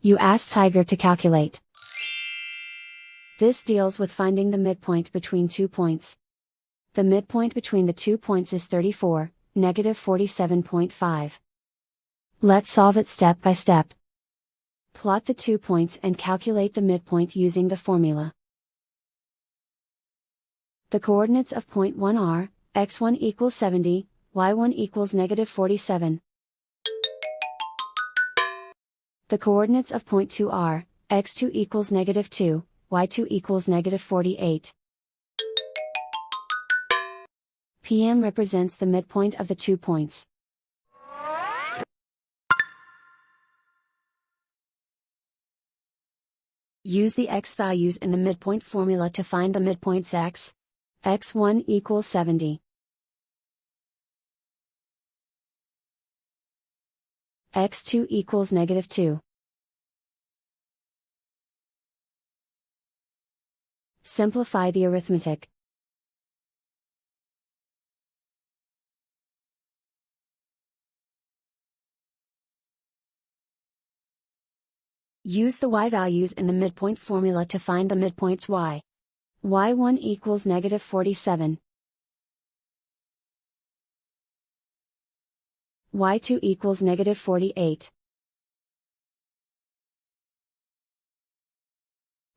You ask Tiger to calculate. This deals with finding the midpoint between 2 points. The midpoint between the 2 points is 34, negative 47.5. Let's solve it step by step. Plot the 2 points and calculate the midpoint using the formula. The coordinates of point 1 are, x1 equals 70, y1 equals negative 47. The coordinates of point 2 are, x2 equals negative 2, y2 equals negative 48. PM represents the midpoint of the 2 points. Use the x values in the midpoint formula to find the midpoints x. x1 equals 70. x2 equals negative 2. Simplify the arithmetic. Use the y values in the midpoint formula to find the midpoints y. y1 equals negative 47. y2 equals negative 48.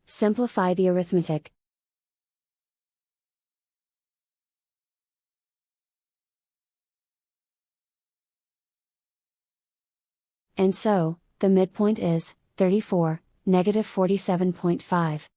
Simplify the arithmetic. And so, the midpoint is 34, negative 47.5.